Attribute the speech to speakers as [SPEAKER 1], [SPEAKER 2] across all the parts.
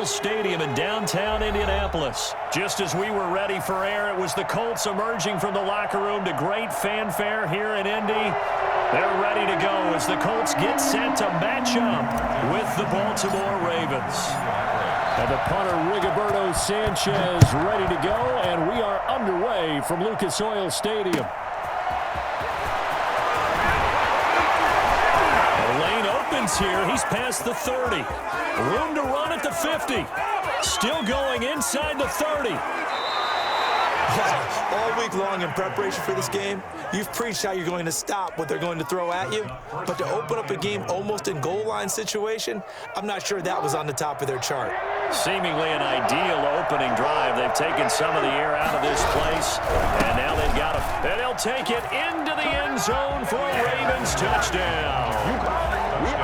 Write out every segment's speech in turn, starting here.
[SPEAKER 1] Soil Stadium in downtown Indianapolis. Just as we were ready for air, it was the Colts emerging from the locker room to great fanfare here in Indy. They're ready to go as the Colts get set to match up with the Baltimore Ravens. And the punter, Rigoberto Sanchez, ready to go, and we are underway from Lucas Oil Stadium. Here, he's past the 30. Room to run at the 50. Still going inside the 30.
[SPEAKER 2] All week long in preparation for this game, you've preached how you're going to stop what they're going to throw at you. But to open up a game almost in goal line situation, I'm not sure that was on the top of their chart.
[SPEAKER 1] Seemingly an ideal opening drive. They've taken some of the air out of this place, and now they've got to, and they'll take it into the end zone for a Ravens touchdown.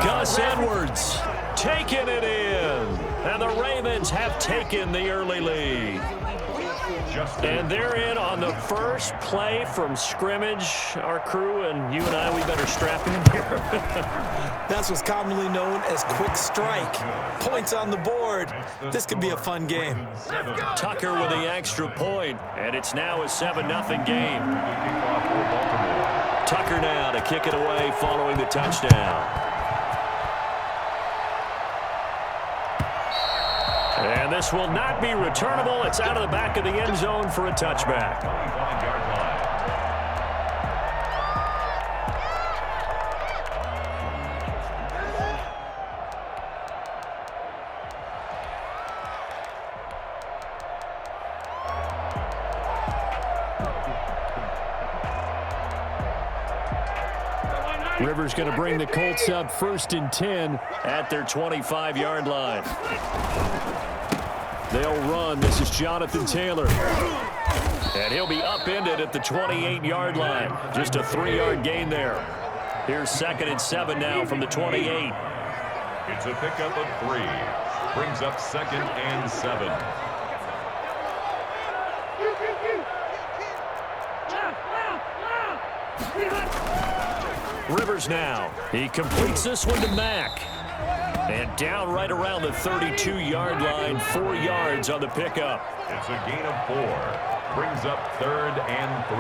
[SPEAKER 1] Gus Edwards taking it in, and the Ravens have taken the early lead. And they're in on the first play from scrimmage. Our crew and you and I, we better strap in here.
[SPEAKER 2] That's what's commonly known as quick strike. Points on the board. This could be a fun game.
[SPEAKER 1] Tucker with the extra point, and it's now a 7-0 game. Tucker now to kick it away following the touchdown. And this will not be returnable. It's out of the back of the end zone for a touchback. Rivers going to bring the Colts up 1st and 10 at their 25-yard line. They'll run. This is Jonathan Taylor. And he'll be upended at the 28-yard line. Just a 3-yard gain there. Here's 2nd and 7 now from the 28.
[SPEAKER 3] It's a pickup of 3. Brings up 2nd and 7.
[SPEAKER 1] Rivers now. He completes this one to Mack. And down right around the 32-yard line, 4 yards on the pickup.
[SPEAKER 3] It's a gain of 4. Brings up 3rd and 3.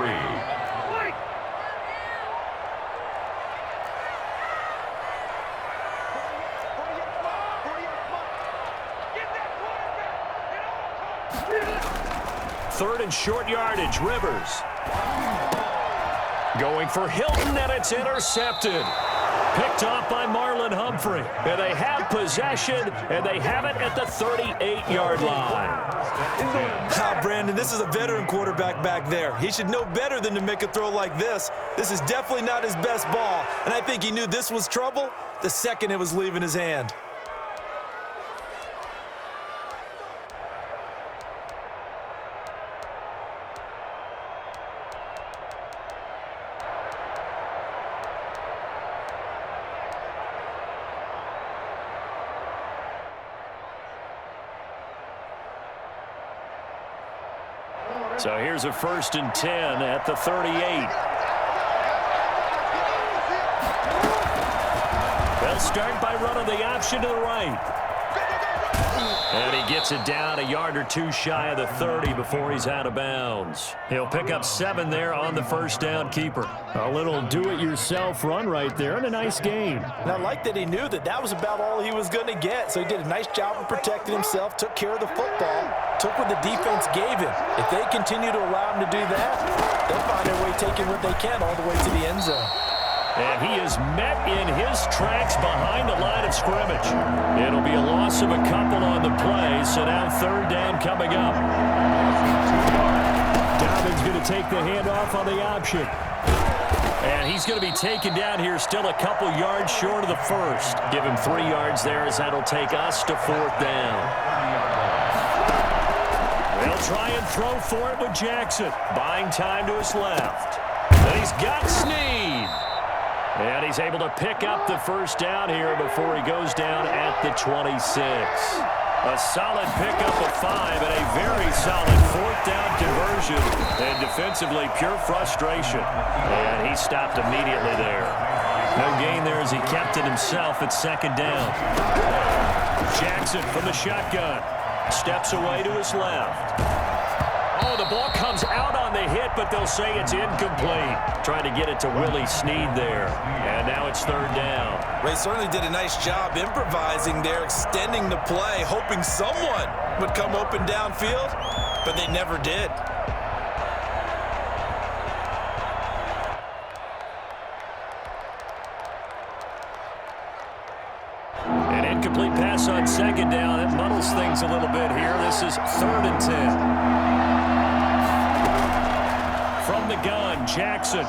[SPEAKER 1] Third and short yardage, Rivers. Going for Hilton, and it's intercepted. Picked off by Marlon Humphrey. And they have possession, and they have it at the 38-yard line.
[SPEAKER 2] Brandon, this is a veteran quarterback back there. He should know better than to make a throw like this. This is definitely not his best ball, and I think he knew this was trouble the second it was leaving his hand.
[SPEAKER 1] So here's a 1st and 10 at the 38. They'll start by running the option to the right. And he gets it down a yard or 2 shy of the 30 before he's out of bounds. He'll pick up 7 there on the first down keeper. A little do-it-yourself run right there and a nice gain.
[SPEAKER 2] And I like that he knew that that was about all he was going to get. So he did a nice job of protecting himself, took care of the football, took what the defense gave him. If they continue to allow him to do that, they'll find their way taking what they can all the way to the end zone.
[SPEAKER 1] And he is met in his tracks behind the line of scrimmage. It'll be a loss of a couple on the play, so now 3rd down coming up. Dobbins going to take the handoff on the option. And he's going to be taken down here still a couple yards short of the first. Give him 3 yards there as that'll take us to 4th down. They'll try and throw for it with Jackson. Buying time to his left. And he's got Snead. And he's able to pick up the first down here before he goes down at the 26. A solid pickup of 5 and a very solid 4th down conversion. And defensively, pure frustration. And he stopped immediately there. No gain there as he kept it himself at 2nd down. Jackson from the shotgun. Steps away to his left. Oh, the ball comes out on the hit, but they'll say it's incomplete. Trying to get it to Willie Snead there. And now it's third down.
[SPEAKER 2] They certainly did a nice job improvising there, extending the play, hoping someone would come open downfield, but they never did.
[SPEAKER 1] An incomplete pass on second down. It muddles things a little bit here. This is 3rd and 10. From the gun, Jackson.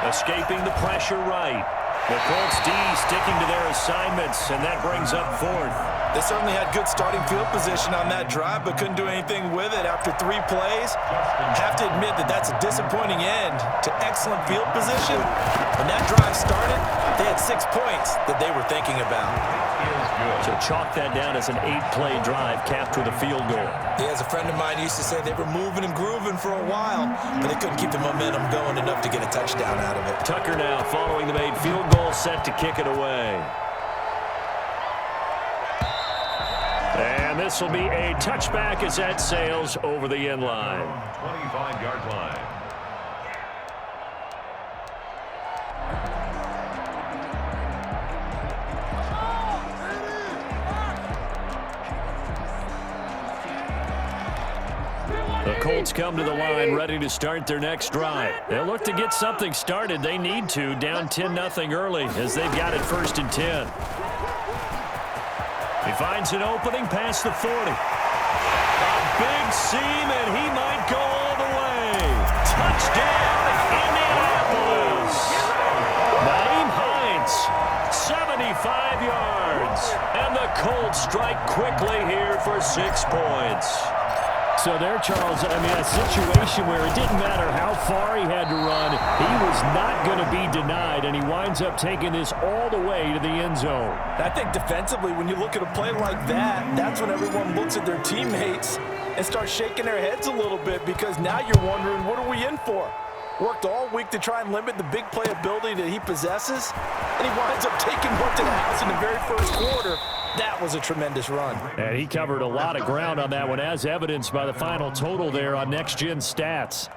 [SPEAKER 1] Escaping the pressure right. The Colts D sticking to their assignments, and that brings up 4th.
[SPEAKER 2] They certainly had good starting field position on that drive, but couldn't do anything with it after 3 plays. Have to admit that that's a disappointing end to excellent field position. When that drive started, they had 6 points that they were thinking about.
[SPEAKER 1] So chalk that down as an 8-play drive capped with a field goal.
[SPEAKER 2] Yeah, as a friend of mine used to say, they were moving and grooving for a while, but they couldn't keep the momentum going enough to get a touchdown out of it.
[SPEAKER 1] Tucker now following the made field goal, set to kick it away. And this will be a touchback as that sails over the end line.
[SPEAKER 3] 25-yard line.
[SPEAKER 1] The Colts come to the line ready to start their next drive. They'll look to get something started. They need to, down 10-0 early as they've got it 1st and 10. He finds an opening past the 40. A big seam, and he might go all the way. Touchdown, Indianapolis. Nyheim Hines, 75 yards. And the Colts strike quickly here for 6 points. So there, Charles, I mean, a situation where it didn't matter how far he had to run, he was not going to be denied, and he winds up taking this all the way to the end zone.
[SPEAKER 2] I think defensively, when you look at a play like that, that's when everyone looks at their teammates and starts shaking their heads a little bit, because now you're wondering, what are we in for? Worked all week to try and limit the big play ability that he possesses, and he winds up taking one to the house in the very first quarter. That was a tremendous run.
[SPEAKER 1] And he covered a lot of ground on that one, as evidenced by the final total there on Next Gen Stats.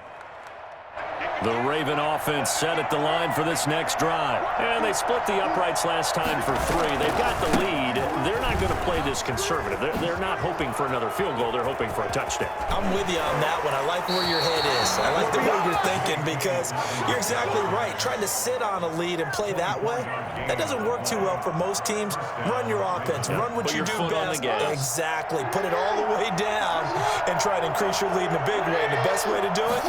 [SPEAKER 1] The Raven offense set at the line for this next drive. And they split the uprights last time for 3. They've got the lead. They're not going to play this conservative. They're not hoping for another field goal. They're hoping for a touchdown.
[SPEAKER 2] I'm with you on that one. I like where your head is. I like the way you're thinking, because you're exactly right. Trying to sit on a lead and play that way, that doesn't work too well for most teams. Run your offense. Run what you do best. Exactly. Put it all the way down and try to increase your lead in a big way. And the best way to do it?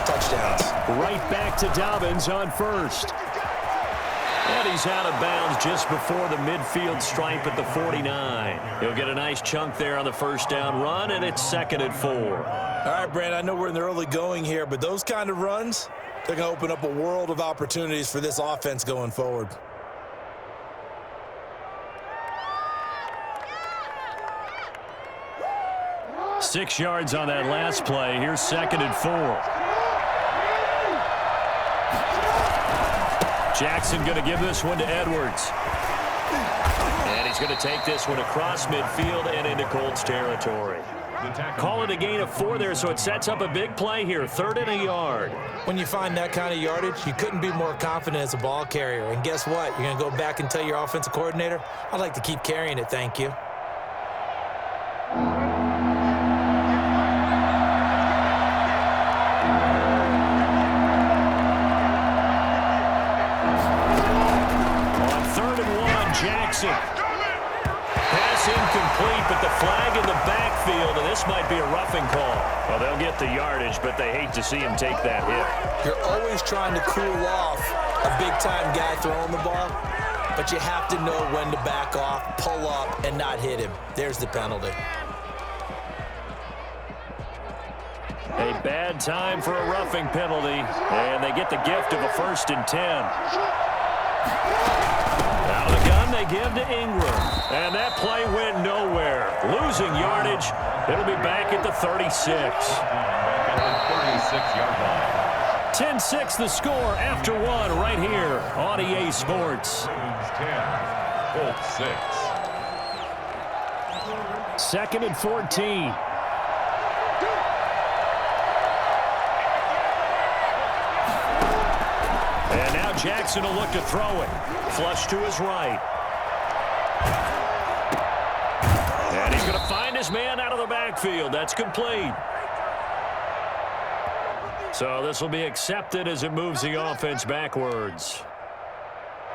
[SPEAKER 2] Touchdowns.
[SPEAKER 1] Right back to Dobbins on first. And he's out of bounds just before the midfield stripe at the 49. He'll get a nice chunk there on the first down run, and it's 2nd and 4.
[SPEAKER 2] All right, Brand, I know we're in the early going here, but those kind of runs, they're going to open up a world of opportunities for this offense going forward.
[SPEAKER 1] Six yards on that last play. Here's 2nd and 4. Jackson going to give this one to Edwards. And he's going to take this one across midfield and into Colts territory. Call it a gain of 4 there, so it sets up a big play here. 3rd and a yard.
[SPEAKER 2] When you find that kind of yardage, you couldn't be more confident as a ball carrier. And guess what? You're going to go back and tell your offensive coordinator, I'd like to keep carrying it, thank you.
[SPEAKER 1] Jackson. Pass incomplete, but the flag in the backfield, and this might be a roughing call. Well, they'll get the yardage, but they hate to see him take that hit.
[SPEAKER 2] You're always trying to cool off a big-time guy throwing the ball, but you have to know when to back off, pull up, and not hit him. There's the penalty.
[SPEAKER 1] A bad time for a roughing penalty, and they get the gift of a 1st and 10. Now the gun they give to Ingram. And that play went nowhere. Losing yardage. It'll be back at the 36.
[SPEAKER 3] Back at the 36-yard line.
[SPEAKER 1] 10-6 the score after 1 right here on EA Sports.
[SPEAKER 3] 10, Colts 6.
[SPEAKER 1] 2nd and 14. And now Jackson will look to throw it. Flush to his right. And he's going to find his man out of the backfield. That's complete. So this will be accepted as it moves the offense backwards.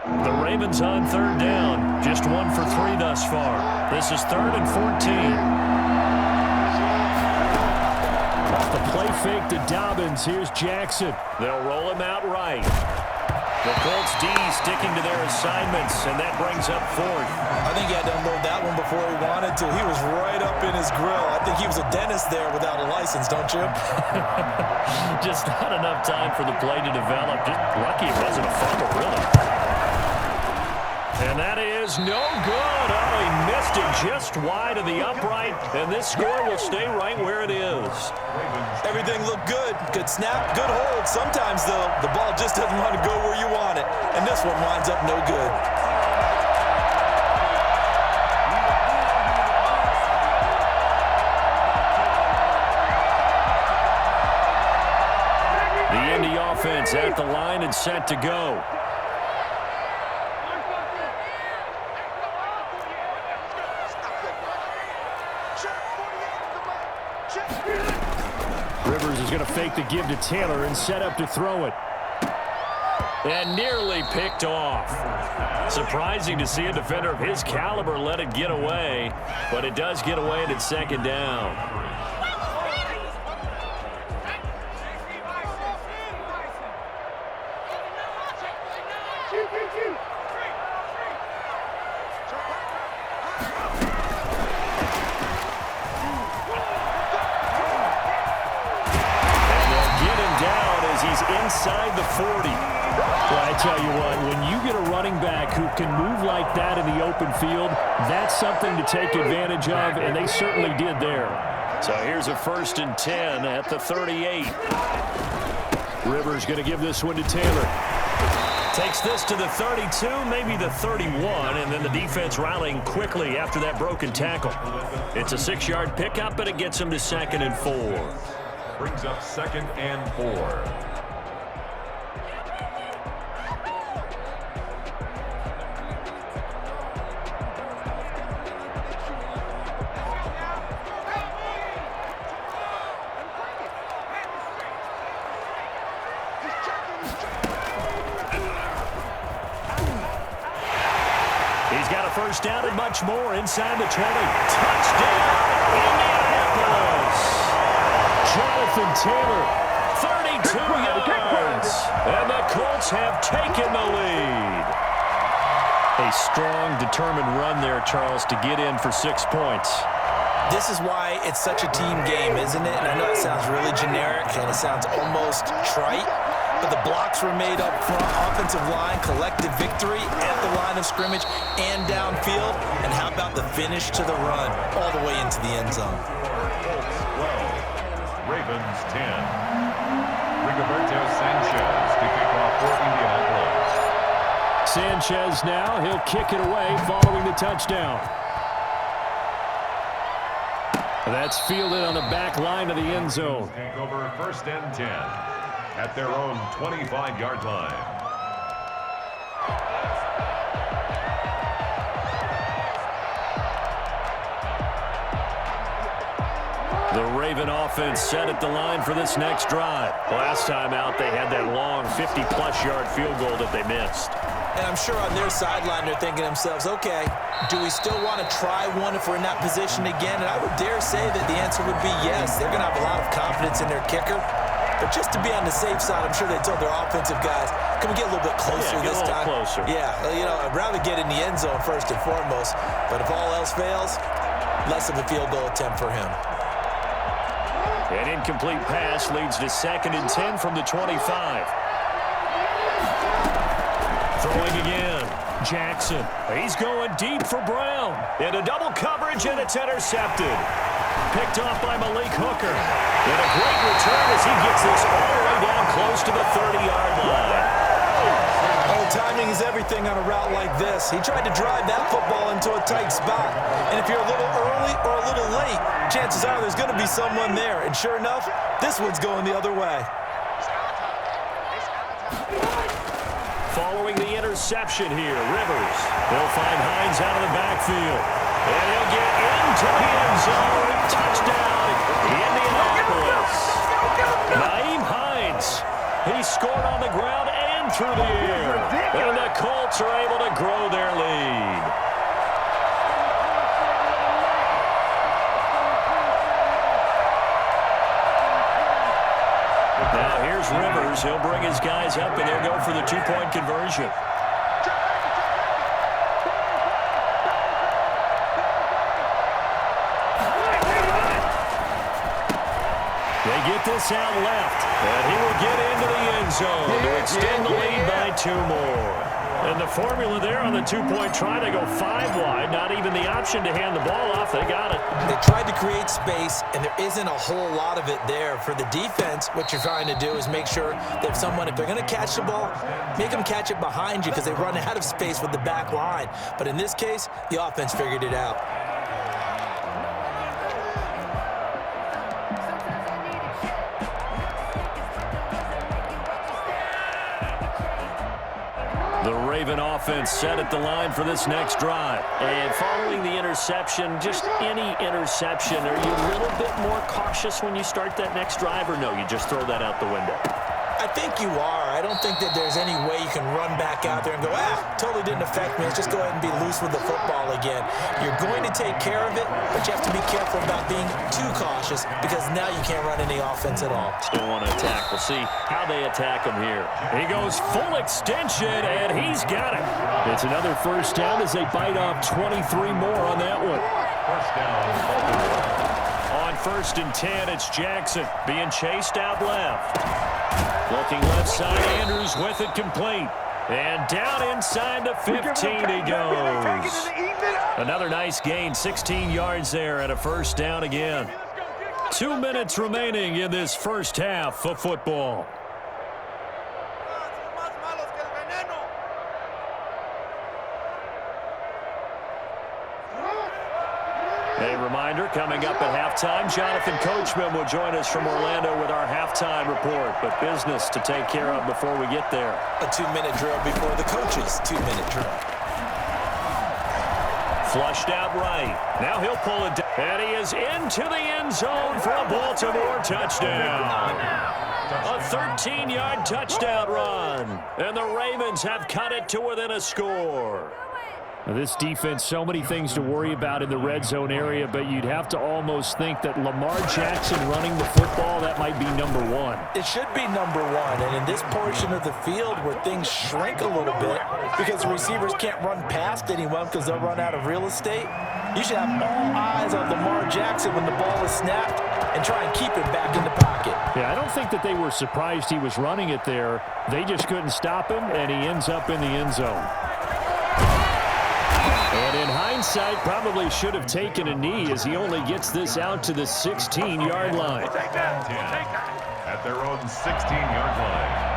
[SPEAKER 1] The Ravens on 3rd down. Just 1 for 3 thus far. This is 3rd and 14. Off the play fake to Dobbins. Here's Jackson. They'll roll him out right. The Colts D sticking to their assignments, and that brings up 4th.
[SPEAKER 2] I think he had to unload that one before he wanted to. He was right up in his grill. I think he was a dentist there without a license, don't you?
[SPEAKER 1] Just not enough time for the play to develop. Just lucky it wasn't a fumble, really. And that is no good. Oh, he missed it just wide of the upright, and this score will stay right where it is.
[SPEAKER 2] Everything looked good. Good snap, good hold. Sometimes, though, the ball just doesn't want to go where you want it, and this one winds up no good.
[SPEAKER 1] The Indy offense at the line and set to go. Rivers is going to fake the give to Taylor and set up to throw it. And nearly picked off. Surprising to see a defender of his caliber let it get away, but it does get away and it's 2nd down. Inside the 40. Well, I tell you what, when you get a running back who can move like that in the open field, that's something to take advantage of, and they certainly did there. So here's a 1st and 10 at the 38. Rivers going to give this one to Taylor. Takes this to the 32, maybe the 31, and then the defense rallying quickly after that broken tackle. It's a 6-yard pickup, but it gets him to 2nd and 4.
[SPEAKER 3] Brings up 2nd and 4.
[SPEAKER 1] He's got a 1st down and much more inside the 20. Touchdown, Indianapolis! Jonathan Taylor, 32 yards. And the Colts have taken the lead. A strong, determined run there, Charles, to get in for 6 points.
[SPEAKER 2] This is why it's such a team game, isn't it? And I know it sounds really generic and it sounds almost trite, but the blocks were made up front, offensive line, collective victory at the line of scrimmage and downfield. And how about the finish to the run all the way into the end zone?
[SPEAKER 3] Colts 12, Ravens 10. Rigoberto Sanchez to kick off for Indianapolis.
[SPEAKER 1] Sanchez now, he'll kick it away following the touchdown. That's fielded on the back line of the end zone.
[SPEAKER 3] Take over 1st and 10 at their own 25-yard line.
[SPEAKER 1] The Raven offense set at the line for this next drive. Last time out, they had that long 50-plus yard field goal that they missed.
[SPEAKER 2] And I'm sure on their sideline they're thinking to themselves, okay, do we still want to try one if we're in that position again? And I would dare say that the answer would be yes. They're going to have a lot of confidence in their kicker. But just to be on the safe side, I'm sure they told their offensive guys, can we get a little bit closer this time?
[SPEAKER 1] Closer.
[SPEAKER 2] Yeah, you know, I'd rather get in the end zone first and foremost. But if all else fails, less of a field goal attempt for him.
[SPEAKER 1] An incomplete pass leads to 2nd and 10 from the 25. Throwing again. Jackson. He's going deep for Brown. Into double coverage, and it's intercepted. Picked off by Malik Hooker. And a great return as he gets this all the way down close to the 30-yard line.
[SPEAKER 2] Oh, timing is everything on a route like this. He tried to drive that football into a tight spot. And if you're a little early or a little chances are there's going to be someone there. And sure enough, this one's going the other way.
[SPEAKER 1] Following the interception here, Rivers. He'll find Hines out of the backfield. And he'll get into the end zone. Touchdown, Indianapolis. Nyheim Hines. He scored on the ground and through the air. And the Colts are able to grow their lead. Now here's Rivers. He'll bring his guys up, and they'll go for the two-point conversion. They get this out left, and he will get into the end zone to extend the lead by 2 more. And the formula there on the two-point try, they go 5 wide, not even the option to hand the ball off. They got it.
[SPEAKER 2] They tried to create space, and there isn't a whole lot of it there. For the defense, what you're trying to do is make sure that if they're going to catch the ball, make them catch it behind you because they run out of space with the back line. But in this case, the offense figured it out.
[SPEAKER 1] The Raven offense set at the line for this next drive. And following the interception, just any interception, are you a little bit more cautious when you start that next drive, or no, you just throw that out the window?
[SPEAKER 2] I think you are. I don't think that there's any way you can run back out there and go, totally didn't affect me. Let's just go ahead and be loose with the football again. You're going to take care of it, but you have to be careful about being too cautious because now you can't run any offense at all.
[SPEAKER 1] Still want to attack. We'll see how they attack him here. He goes full extension, and he's got it. It's another first down as they bite off 23 more on that one.
[SPEAKER 3] First down, Baltimore.
[SPEAKER 1] On 1st and 10, it's Jackson being chased out left. Looking left side, Andrews with it complete. And down inside the 15 he goes. Another nice gain, 16 yards there and a first down again. 2 minutes remaining in this first half of football. A reminder, coming up at halftime, Jonathan Coachman will join us from Orlando with our halftime report. But business to take care of before we get there.
[SPEAKER 2] A 2-minute drill before the coach's 2-minute drill.
[SPEAKER 1] Flushed out right. Now he'll pull it down. And he is into the end zone for a Baltimore touchdown. A 13-yard touchdown run. And the Ravens have cut it to within a score. Now this defense, so many things to worry about in the red zone area, but you'd have to almost think that Lamar Jackson running the football, that might be number 1.
[SPEAKER 2] It should be number 1, and in this portion of the field where things shrink a little bit because the receivers can't run past anyone because they'll run out of real estate, you should have all eyes on Lamar Jackson when the ball is snapped and try and keep it back in the pocket.
[SPEAKER 1] Yeah, I don't think that they were surprised he was running it there. They just couldn't stop him, and he ends up in the end zone. And in hindsight, probably should have taken a knee as he only gets this out to the 16-yard line.
[SPEAKER 3] At their own 16-yard line.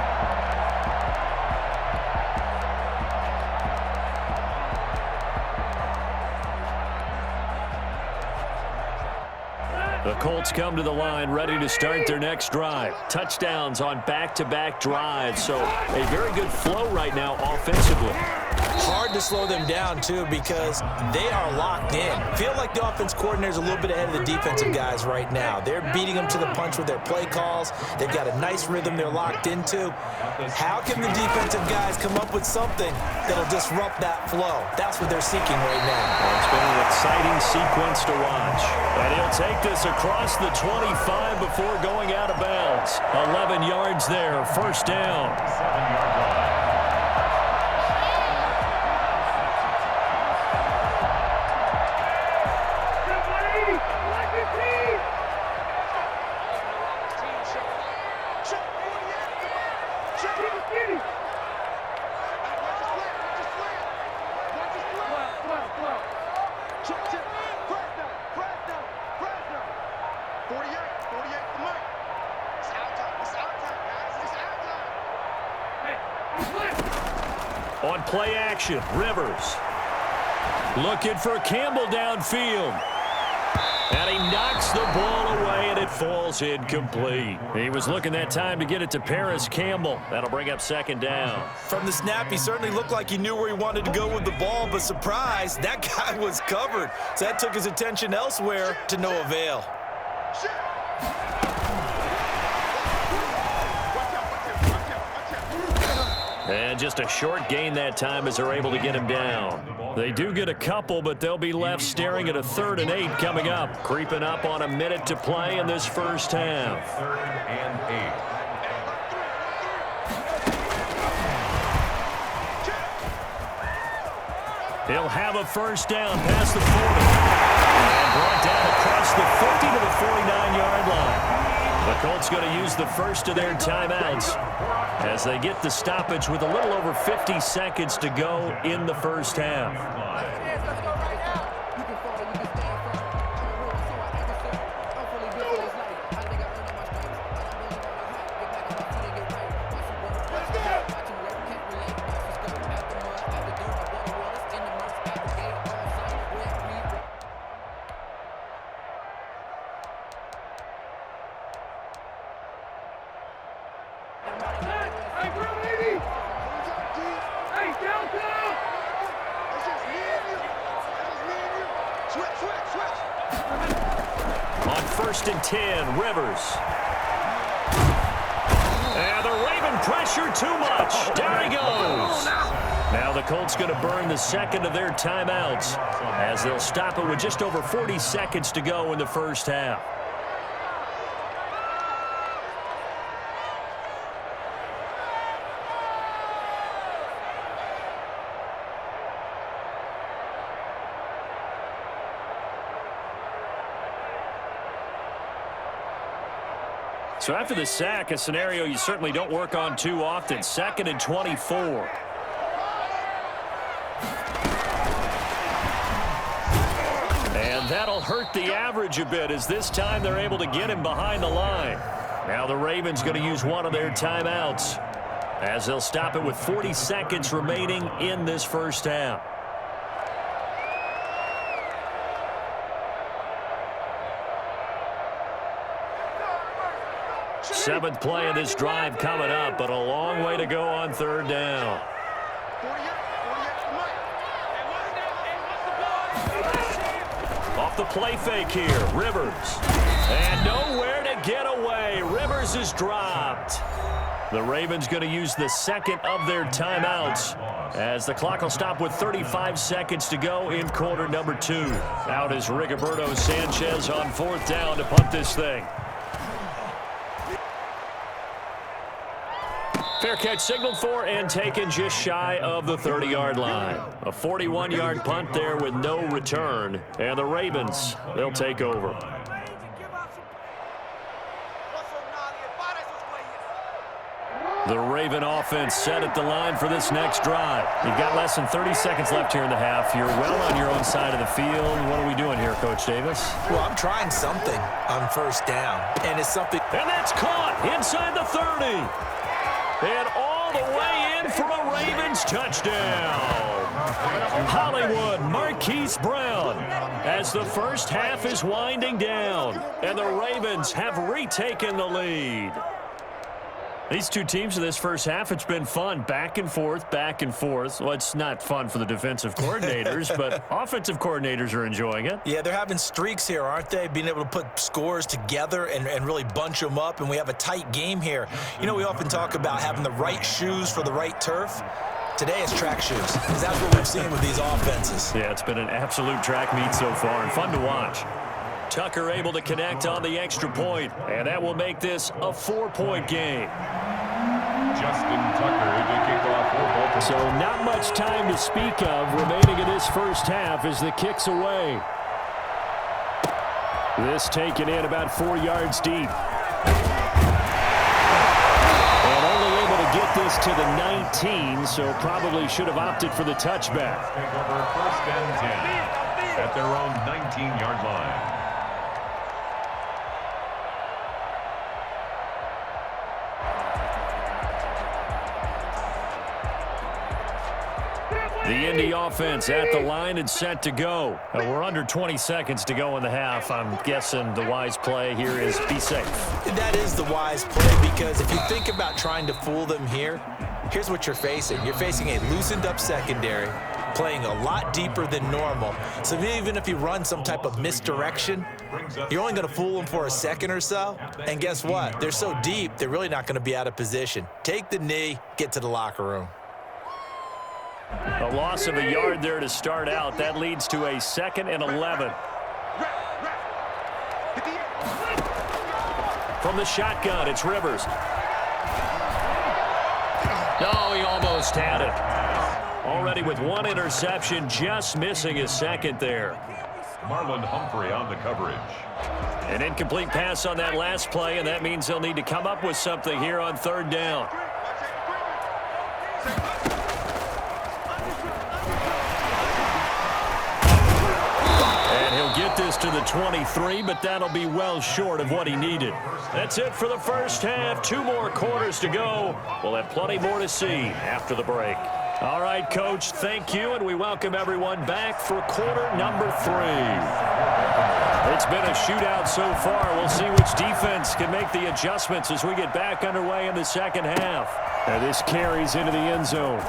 [SPEAKER 1] The Colts come to the line ready to start their next drive. Touchdowns on back-to-back drives, so a very good flow right now offensively.
[SPEAKER 2] Hard to slow them down, too, because they are locked in. Feel like the offense coordinator's a little bit ahead of the defensive guys right now. They're beating them to the punch with their play calls. They've got a nice rhythm they're locked into. How can the defensive guys come up with something that'll disrupt that flow? That's what they're seeking right now.
[SPEAKER 1] Well, it's been an exciting sequence to watch. And he'll take this across the 25 before going out of bounds. 11 yards there, first down.
[SPEAKER 3] 7-yard line.
[SPEAKER 1] On play action, Rivers. Looking for Campbell downfield. And he knocks the ball away, and it falls incomplete. He was looking that time to get it to Paris Campbell. That'll bring up second down.
[SPEAKER 2] From the snap, he certainly looked like he knew where he wanted to go with the ball, but surprise, that guy was covered. So that took his attention elsewhere to no avail.
[SPEAKER 1] And just a short gain that time as they're able to get him down. They do get a couple, but they'll be left staring at a 3rd and 8 coming up. Creeping up on a minute to play in this first half.
[SPEAKER 3] 3rd and 8.
[SPEAKER 1] He'll have a first down past the 40. And brought down across the 50 to the 49-yard line. The Colts going to use the first of their timeouts as they get the stoppage with a little over 50 seconds to go in the first half. On 1st and 10, Rivers. And the Raven pressure too much. Down he goes. Now the Colts going to burn the second of their timeouts as they'll stop it with just over 40 seconds to go in the first half. So after the sack, a scenario you certainly don't work on too often. 2nd and 24. And that'll hurt the average a bit as this time they're able to get him behind the line. Now the Ravens going to use one of their timeouts as they'll stop it with 40 seconds remaining in this first half. Seventh play of this drive coming up, but a long way to go on 3rd down. Off the play fake here, Rivers. And nowhere to get away. Rivers is dropped. The Ravens going to use the second of their timeouts as the clock will stop with 35 seconds to go in quarter number 2. Out is Rigoberto Sanchez on 4th down to punt this thing. Fair catch signaled for and taken just shy of the 30-yard line. A 41-yard punt there with no return. And the Ravens, they'll take over. The Raven offense set at the line for this next drive. You've got less than 30 seconds left here in the half. You're well on your own side of the field. What are we doing here, Coach Davis?
[SPEAKER 2] Well, I'm trying something on 1st down, and it's something.
[SPEAKER 1] And that's caught inside the 30. And all the way in for a Ravens touchdown. Hollywood Marquise Brown as the first half is winding down. And the Ravens have retaken the lead. These two teams in this first half, it's been fun. Back and forth, back and forth. Well, it's not fun for the defensive coordinators, but offensive coordinators are enjoying it.
[SPEAKER 2] Yeah, they're having streaks here, aren't they? Being able to put scores together and really bunch them up, and we have a tight game here. You know, we often talk about having the right shoes for the right turf. Today it's track shoes, because that's what we've seen with these offenses.
[SPEAKER 1] Yeah, it's been an absolute track meet so far, and fun to watch. Tucker able to connect on the extra point, and that will make this a 4-point game.
[SPEAKER 3] Justin Tucker to kick off for Baltimore.
[SPEAKER 1] So not much time to speak of remaining in this first half as the kick's away. This taken in about 4 yards deep. And only able to get this to the 19, so probably should have opted for the touchback.
[SPEAKER 3] Take over 1st and 10 at their own 19-yard line.
[SPEAKER 1] The Indy offense at the line and set to go. We're under 20 seconds to go in the half. I'm guessing the wise play here is be safe.
[SPEAKER 2] That is the wise play, because if you think about trying to fool them here, here's what you're facing. You're facing a loosened up secondary, playing a lot deeper than normal. So even if you run some type of misdirection, you're only going to fool them for a second or so. And guess what? They're so deep, they're really not going to be out of position. Take the knee, get to the locker room.
[SPEAKER 1] A loss of a yard there to start out. That leads to a 2nd and 11. From the shotgun, it's Rivers. No, he almost had it. Already with one interception, just missing his 2nd there.
[SPEAKER 3] Marlon Humphrey on the coverage.
[SPEAKER 1] An incomplete pass on that last play, and that means they'll need to come up with something here on 3rd down. Get this to the 23, but that'll be well short of what he needed. That's it for the first half. 2 more quarters to go. We'll have plenty more to see after the break. All right, Coach, thank you, and we welcome everyone back for quarter number 3. It's been a shootout so far. We'll see which defense can make the adjustments as we get back underway in the second half. And this carries into the end zone.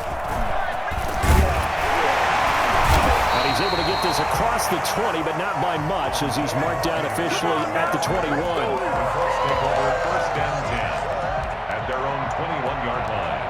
[SPEAKER 1] He's able to get this across the 20, but not by much, as he's marked down officially at the 21.
[SPEAKER 3] First and 10 at their own 21-yard line.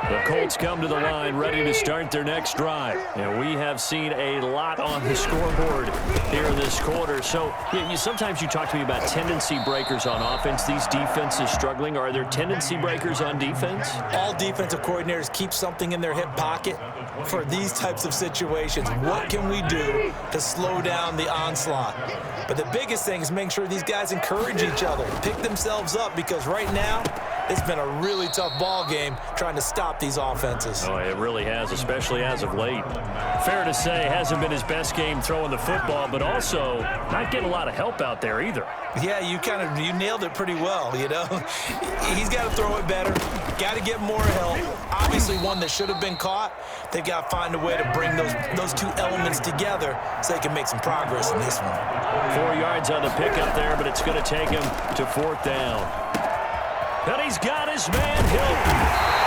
[SPEAKER 1] The Colts come to the line ready to start their next drive. And we have seen a lot on the scoreboard here in this quarter. So sometimes you talk to me about tendency breakers on offense. These defenses struggling. Are there tendency breakers on defense?
[SPEAKER 2] All defensive coordinators keep something in their hip pocket for these types of situations. What can we do to slow down the onslaught? But the biggest thing is make sure these guys encourage each other, pick themselves up, because right now it's been a really tough ball game trying to stop these offenses.
[SPEAKER 1] Oh, it really has, especially as of late. Fair to say, hasn't been his best game throwing the football, but also not getting a lot of help out there either.
[SPEAKER 2] Yeah, you nailed it pretty well, you know. He's got to throw it better, got to get more help. Obviously one that should have been caught. They've got to find a way to bring those 2 elements together so they can make some progress in this one.
[SPEAKER 1] 4 yards on the pickup there, but it's going to take him to 4th down. And he's got his man Hilton.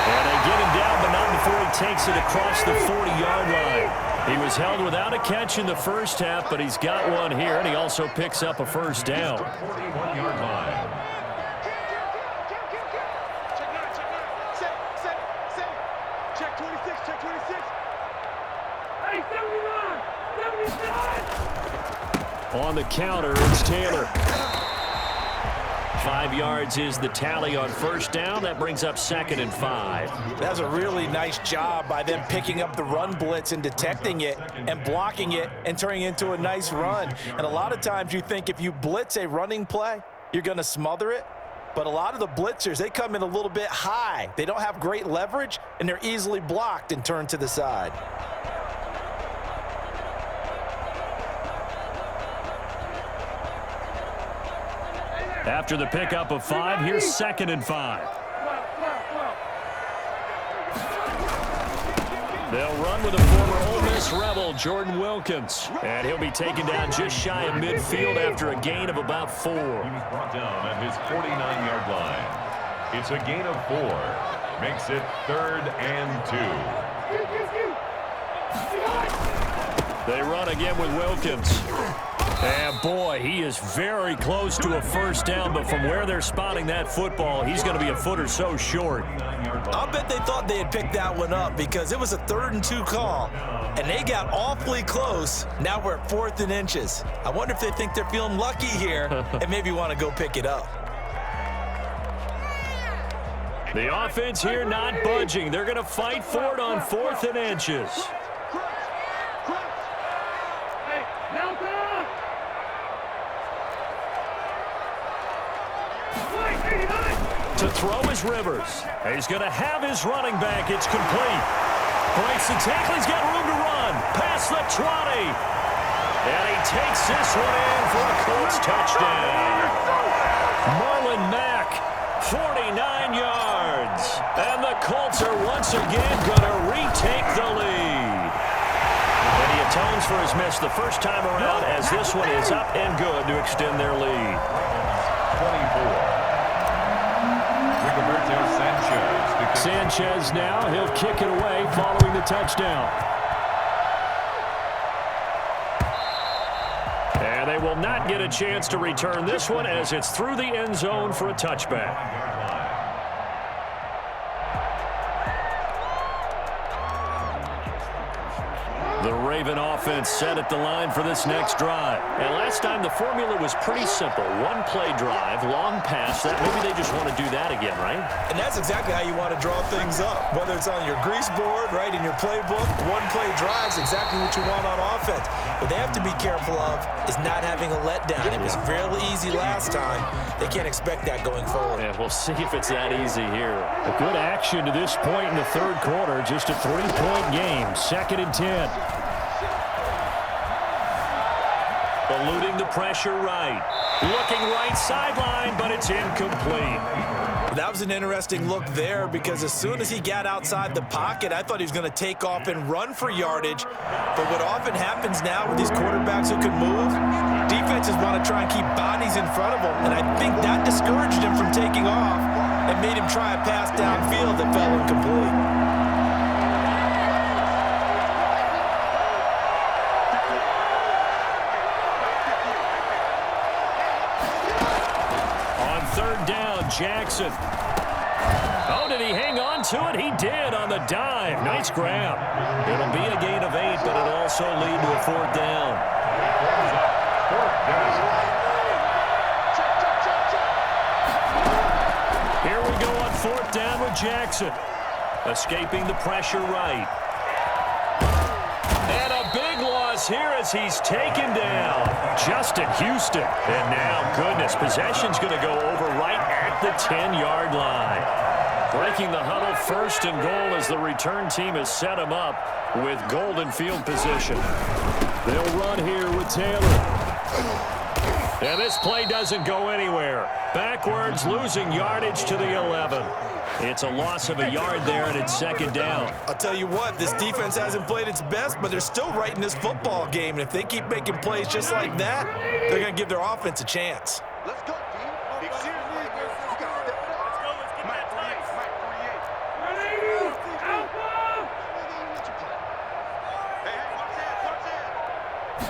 [SPEAKER 1] And they get him down, but not before he takes it across the 40-yard line. He was held without a catch in the first half, but he's got one here, and he also picks up a first down.
[SPEAKER 3] 41-yard line.
[SPEAKER 4] Check 26, check 26. Hey, 79, 79.
[SPEAKER 1] On the counter, it's Taylor. 5 yards is the tally on first down. That brings up 2nd and 5.
[SPEAKER 2] That's a really nice job by them picking up the run blitz and detecting it and blocking it and turning it into a nice run. And a lot of times you think if you blitz a running play, you're going to smother it. But a lot of the blitzers, they come in a little bit high. They don't have great leverage, and they're easily blocked and turned to the side.
[SPEAKER 1] After the pickup of 5, here's 2nd and 5. They'll run with a former Ole Miss Rebel, Jordan Wilkins. And he'll be taken down just shy of midfield after a gain of about 4.
[SPEAKER 3] He was brought down at his 49-yard line. It's a gain of 4. Makes it 3rd and 2.
[SPEAKER 1] They run again with Wilkins. And boy, he is very close to a first down, but from where they're spotting that football, he's going to be a foot or so short.
[SPEAKER 2] I'll bet they thought they had picked that one up because it was a 3rd and 2 call, and they got awfully close. Now we're at 4th and inches. I wonder if they think they're feeling lucky here and maybe want to go pick it up.
[SPEAKER 1] The offense here not budging. They're going to fight for it on 4th and inches. To throw is Rivers. He's going to have his running back. It's complete. Breaks the tackle. He's got room to run. Past the 20. And he takes this one in for a Colts touchdown. Marlon Mack, 49 yards. And the Colts are once again going to retake the lead. And he atones for his miss the first time around as this one is up and good to extend their lead.
[SPEAKER 3] 24. Rigoberto Sanchez.
[SPEAKER 1] Sanchez now, he'll kick it away following the touchdown. And they will not get a chance to return this one as it's through the end zone for a touchback. The Raven offense set at the line for this next drive. And last time the formula was pretty simple. One play drive, long pass. That maybe they just want to do that again, right?
[SPEAKER 2] And that's exactly how you want to draw things up. Whether it's on your grease board, right, in your playbook, one play drive is exactly what you want on offense. What they have to be careful of is not having a letdown. It was fairly easy last time. They can't expect that going forward.
[SPEAKER 1] Yeah, we'll see if it's that easy here. A good action to this point in the third quarter. Just a 3-point game. 2nd and 10. Eluding the pressure right. Looking right sideline, but it's incomplete.
[SPEAKER 2] That was an interesting look there because as soon as he got outside the pocket, I thought he was going to take off and run for yardage. But what often happens now with these quarterbacks who can move, defenses want to try and keep bodies in front of them. And I think that discouraged him from taking off and made him try a pass downfield that fell incomplete.
[SPEAKER 1] Jackson. Oh, did he hang on to it? He did on the dive. Nice grab. It'll be a gain of 8, but it'll also lead to a 4th down. Here we go on 4th down with Jackson. Escaping the pressure right. And a big loss here as he's taken down. Justin Houston. And now, goodness, possession's going to go over right at the 10-yard line. Breaking the huddle, 1st and goal as the return team has set him up with golden field position. They'll run here with Taylor. And this play doesn't go anywhere. Backwards, losing yardage to the 11. It's a loss of a yard there, and it's 2nd down.
[SPEAKER 2] I'll tell you what, this defense hasn't played its best, but they're still right in this football game. And if they keep making plays just like that, they're going to give their offense a chance.
[SPEAKER 4] Let's go, team. Big series. You got to step it up. Let's go. Let's get that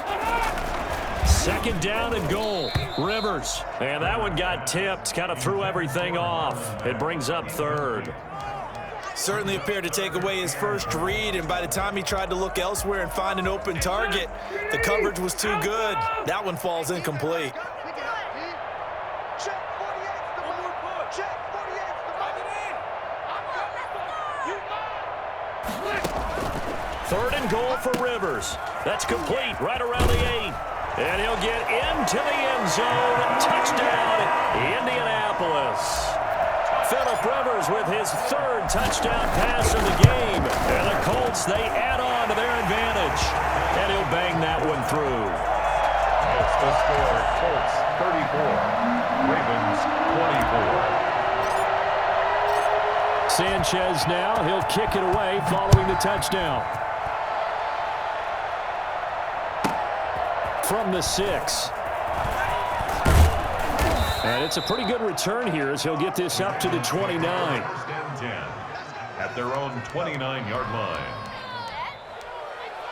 [SPEAKER 4] time.
[SPEAKER 1] Second down and goal. Rivers. And that one got tipped. Kind of threw everything off. It brings up 3rd.
[SPEAKER 2] Certainly appeared to take away his first read, and by the time he tried to look elsewhere and find an open target, the coverage was too good. That one falls incomplete.
[SPEAKER 4] Check 48's the ball. Check 48's the ball.
[SPEAKER 1] 3rd and goal for Rivers. That's complete right around the 8. And he'll get into the end zone. Touchdown, Indianapolis. Phillip Rivers with his 3rd touchdown pass of the game. And the Colts, they add on to their advantage. And he'll bang that one through.
[SPEAKER 3] That's the score. Colts 34. Ravens 24.
[SPEAKER 1] Sanchez now. He'll kick it away following the touchdown. From the 6. And it's a pretty good return here as he'll get this up to the 29.
[SPEAKER 3] 10 at their own 29-yard line.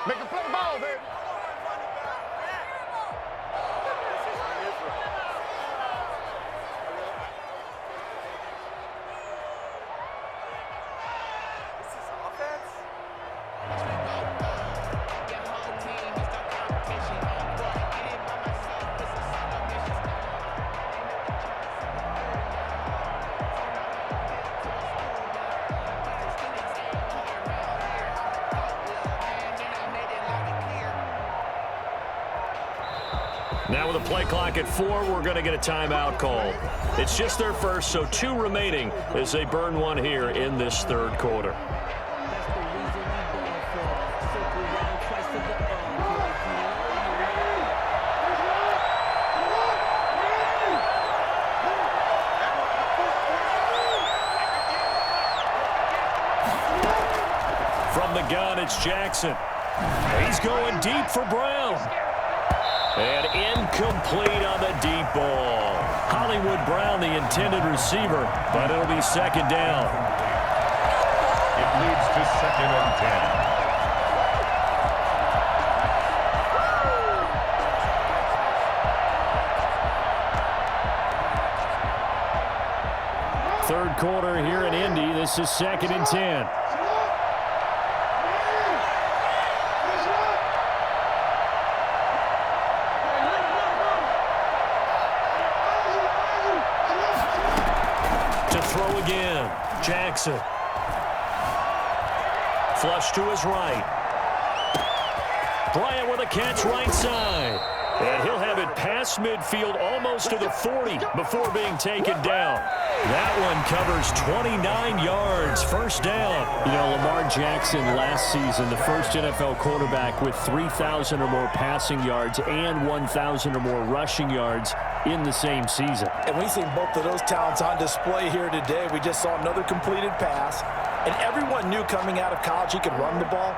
[SPEAKER 4] Make a play ball, baby.
[SPEAKER 1] Now with a play clock at 4, we're going to get a timeout call. It's just their first, so 2 remaining as they burn one here in this 3rd quarter. It's Jackson. He's going deep for Brown. And incomplete on the deep ball. Hollywood Brown, the intended receiver, but it'll be second down.
[SPEAKER 3] It leads to 2nd and 10.
[SPEAKER 1] Third quarter here in Indy. This is 2nd and 10. To throw again, Jackson. Flush to his right. Bryant with a catch right side. And he'll have it past midfield almost to the 40 before being taken down. That one covers 29 yards, first down.
[SPEAKER 5] You know, Lamar Jackson last season, the first NFL quarterback with 3,000 or more passing yards and 1,000 or more rushing yards in the same season.
[SPEAKER 2] And we've seen both of those talents on display here today. We just saw another completed pass. And everyone knew coming out of college he could run the ball.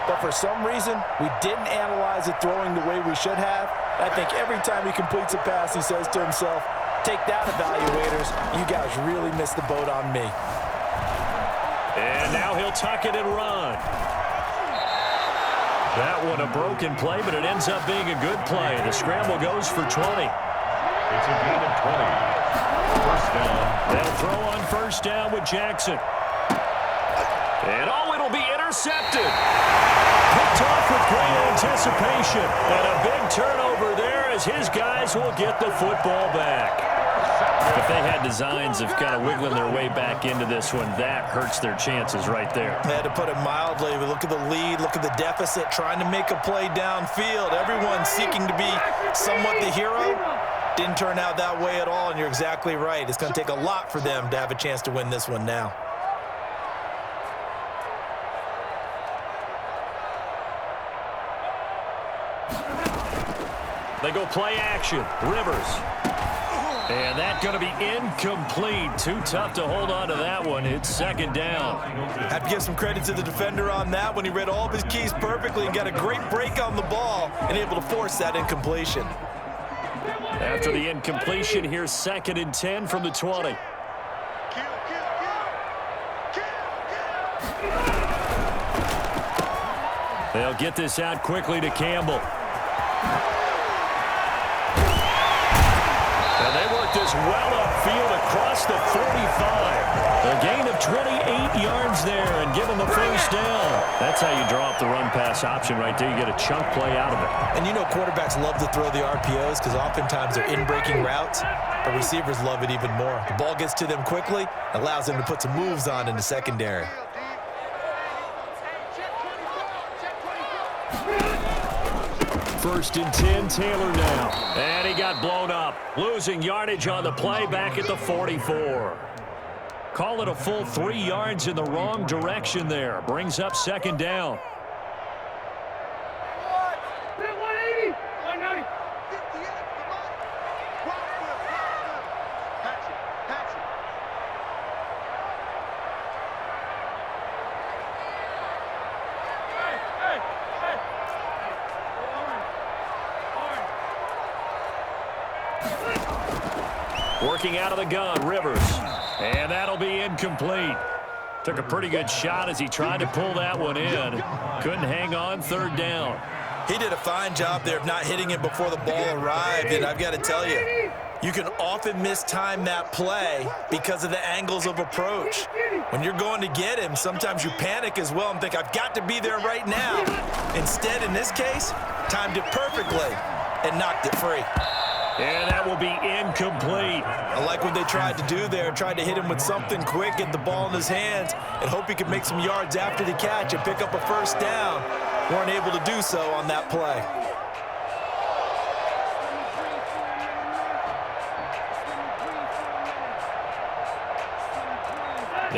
[SPEAKER 2] But for some reason, we didn't analyze it throwing the way we should have. I think every time he completes a pass, he says to himself, take that, evaluators. You guys really missed the boat on me.
[SPEAKER 1] And now he'll tuck it and run. That one a broken play, but it ends up being a good play. The scramble goes for 20.
[SPEAKER 3] It's a gain of 20. First down.
[SPEAKER 1] They'll throw on first down with Jackson. And it'll be intercepted. Picked off with great anticipation. And a big turnover there as his guys will get the football back. If they had designs of kind of wiggling their way back into this one, that hurts their chances right there.
[SPEAKER 2] They had to put it mildly. We look at the lead, look at the deficit, trying to make a play downfield. Everyone seeking to be somewhat the hero. Didn't turn out that way at all, and you're exactly right. It's going to take a lot for them to have a chance to win this one now.
[SPEAKER 1] They go play action. Rivers. And that's going to be incomplete. Too tough to hold on to that one. It's second down.
[SPEAKER 2] Have to give some credit to the defender on that one. He read all of his keys perfectly and got a great break on the ball and able to force that incompletion.
[SPEAKER 1] After the incompletion, here's 2nd and 10 from the 20. They'll get this out quickly to Campbell. And they work this well upfield across the 45. A gain of 28 yards there and give them a first down. That's how you draw up the run-pass option right there. You get a chunk play out of it.
[SPEAKER 2] And you know quarterbacks love to throw the RPOs because oftentimes they're in-breaking routes, but receivers love it even more. The ball gets to them quickly, allows them to put some moves on in the secondary.
[SPEAKER 1] First and 10, Taylor now. And he got blown up. Losing yardage on the play back at the 44. Call it a full 3 yards in the wrong direction there. Brings up second down. Working out of the gun, Rivers. And that'll be incomplete. Took a pretty good shot as he tried to pull that one in. Couldn't hang on, third down.
[SPEAKER 2] He did a fine job there of not hitting it before the ball arrived. And I've got to tell you, you can often mistime that play because of the angles of approach. When you're going to get him, sometimes you panic as well and think, I've got to be there right now. Instead, in this case, timed it perfectly and knocked it free.
[SPEAKER 1] And that will be incomplete.
[SPEAKER 2] I like what they tried to do there, tried to hit him with something quick, get the ball in his hands, and hope he could make some yards after the catch and pick up a first down. Weren't able to do so on that play.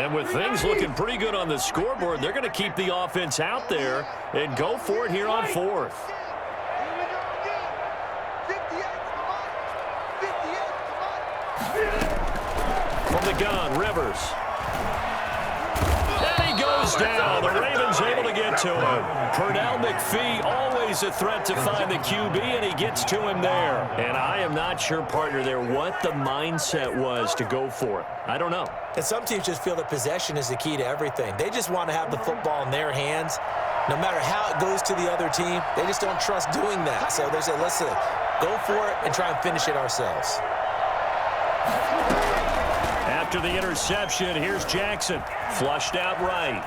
[SPEAKER 1] And with things looking pretty good on the scoreboard, they're going to keep the offense out there and go for it here on fourth. From the gun, Rivers. And he goes goes down. The Ravens able to get to him. Pernell McPhee, always a threat to find the QB, and he gets to him there. And I am not sure, partner, there what the mindset was to go for it. I don't know.
[SPEAKER 2] And some teams just feel that possession is the key to everything. They just want to have the football in their hands. No matter how it goes to the other team, they just don't trust doing that. So they say, listen, go for it and try and finish it ourselves.
[SPEAKER 1] After the interception, here's Jackson. Flushed out right.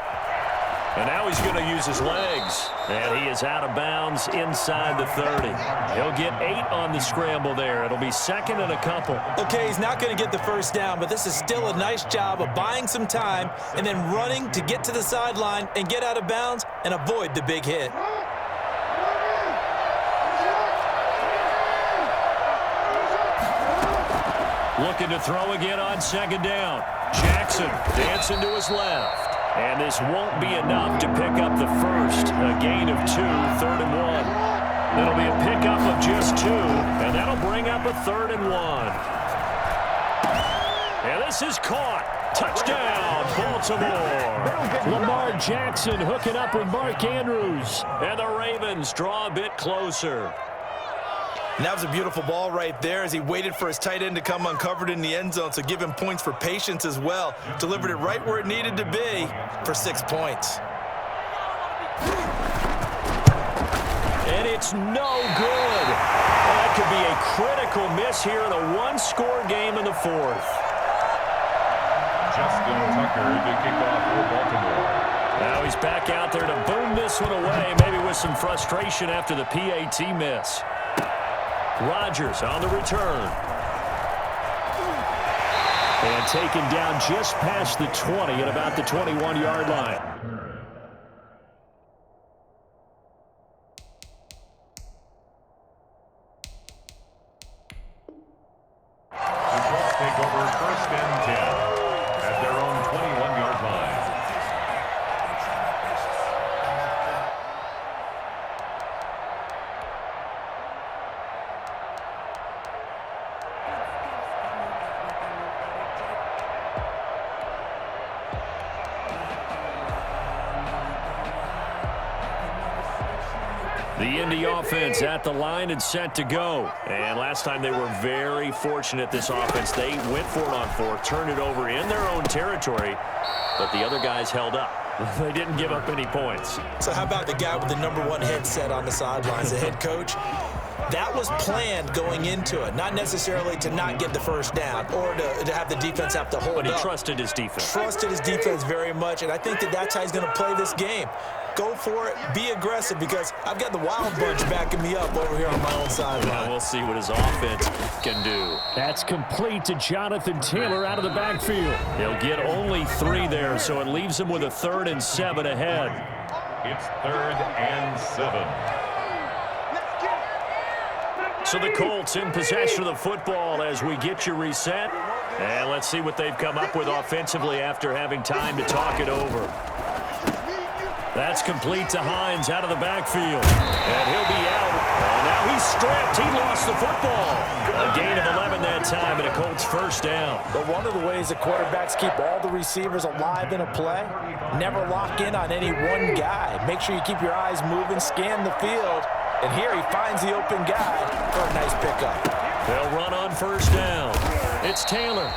[SPEAKER 1] And now he's going to use his legs. And he is out of bounds inside the 30. He'll get 8 on the scramble there. It'll be second and a couple.
[SPEAKER 2] Okay, he's not going to get the first down, but this is still a nice job of buying some time and then running to get to the sideline and get out of bounds and avoid the big hit.
[SPEAKER 1] Looking to throw again on second down. Jackson dancing to his left. And this won't be enough to pick up the first. A gain of 2, 3rd and 1. That'll be a pickup of just 2, and that'll bring up a 3rd and 1. And this is caught. Touchdown, Baltimore.
[SPEAKER 5] Lamar Jackson hooking up with Mark Andrews.
[SPEAKER 1] And the Ravens draw a bit closer.
[SPEAKER 2] And that was a beautiful ball right there as he waited for his tight end to come uncovered in the end zone, so give him points for patience as well. Delivered it right where it needed to be for 6 points.
[SPEAKER 1] And it's no good. That could be a critical miss here in a one-score game in the 4th.
[SPEAKER 3] Justin Tucker to kick off for Baltimore.
[SPEAKER 1] Now he's back out there to boom this one away, maybe with some frustration after the PAT miss. Rodgers on the return. And taken down just past the 20 at about the 21-yard line.
[SPEAKER 3] The Colts take over 1st and 10 at their own 21-yard line.
[SPEAKER 1] The Indy offense at the line and set to go. And last time they were very fortunate, this offense. They went for it on 4, turned it over in their own territory, but the other guys held up. They didn't give up any points.
[SPEAKER 2] So how about the guy with the #1 headset on the sidelines, the head coach? That was planned going into it, not necessarily to not get the first down or to have the defense have to hold up.
[SPEAKER 1] But he trusted his defense.
[SPEAKER 2] Trusted his defense very much, and I think that's how he's going to play this game. Go for it, be aggressive, because I've got the Wild Bunch backing me up over here on my own sideline.
[SPEAKER 1] Well, we'll see what his offense can do.
[SPEAKER 5] That's complete to Jonathan Taylor out of the backfield.
[SPEAKER 1] He'll get only 3 there, so it leaves him with a 3rd and 7 ahead.
[SPEAKER 3] It's 3rd and 7.
[SPEAKER 1] So the Colts in possession of the football as we get you reset. And let's see what they've come up with offensively after having time to talk it over. That's complete to Hines out of the backfield. And he'll be out. And now he's stripped. He lost the football. A gain of 11 that time and a Colts first down.
[SPEAKER 2] But one of the ways that quarterbacks keep all the receivers alive in a play, never lock in on any one guy. Make sure you keep your eyes moving, scan the field. And here he finds the open guy for a nice pickup.
[SPEAKER 1] They'll run on first down. It's Taylor.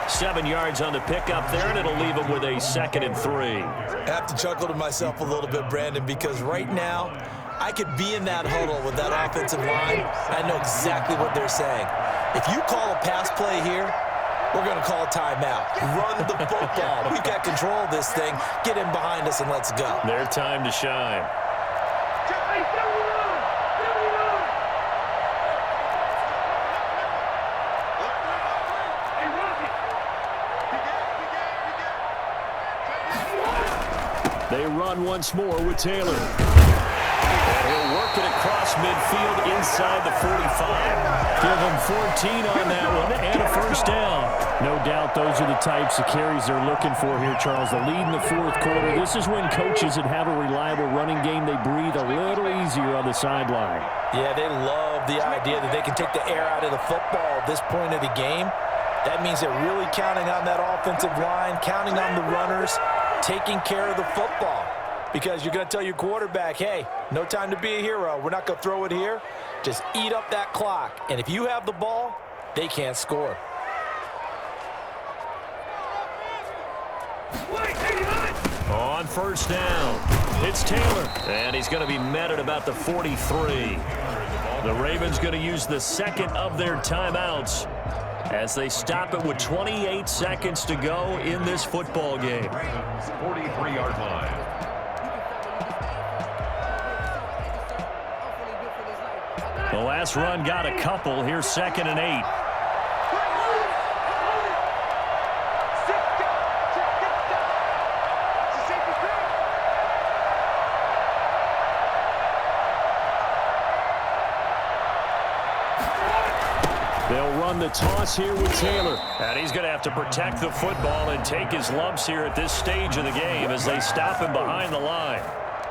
[SPEAKER 1] 7 yards on the pickup there, and it'll leave him with a 2nd and 3.
[SPEAKER 2] I have to chuckle to myself a little bit, Brandon, because right now I could be in that huddle with that offensive line. I know exactly what they're saying. If you call a pass play here, we're going to call a timeout. Run the football. We've got control of this thing. Get in behind us and let's go.
[SPEAKER 1] Their time to shine. They run once more with Taylor. And he'll work it across midfield inside the 45. Give him 14 on that one and a first down.
[SPEAKER 5] No doubt those are the types of carries they're looking for here, Charles. The lead in the 4th quarter. This is when coaches that have a reliable running game, they breathe a little easier on the sideline.
[SPEAKER 2] Yeah, they love the idea that they can take the air out of the football at this point of the game. That means they're really counting on that offensive line, counting on the runners taking care of the football. Because you're going to tell your quarterback, hey, no time to be a hero. We're not going to throw it here. Just eat up that clock. And if you have the ball, they can't score.
[SPEAKER 1] On first down, it's Taylor. And he's going to be met at about the 43. The Ravens going to use the second of their timeouts as they stop it with 28 seconds to go in this football game.
[SPEAKER 3] 43-yard line.
[SPEAKER 1] The last run got a couple. Here's 2nd and 8. They'll run the toss here with Taylor. And he's going to have to protect the football and take his lumps here at this stage of the game as they stop him behind the line.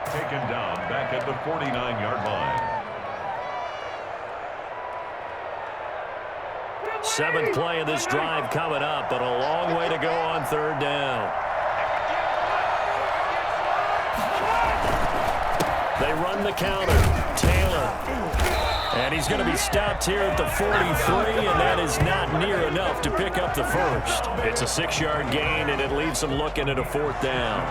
[SPEAKER 3] Taken down back at the 49-yard line.
[SPEAKER 1] 7th play of this drive coming up, but a long way to go on 3rd down. They run the counter. Taylor. And he's going to be stopped here at the 43, and that is not near enough to pick up the first. It's a 6-yard gain, and it leaves them looking at a 4th down.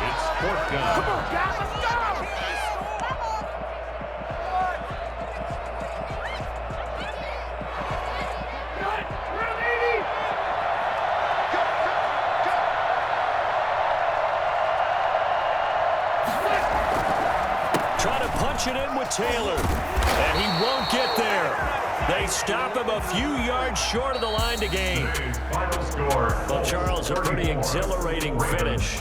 [SPEAKER 3] It's 4th down.
[SPEAKER 4] Come on, guys, let's go!
[SPEAKER 1] Trying to punch it in with Taylor, and he won't get there. They stop him a few yards short of the line to gain.
[SPEAKER 3] Final score.
[SPEAKER 1] Well, Charles, a pretty exhilarating finish.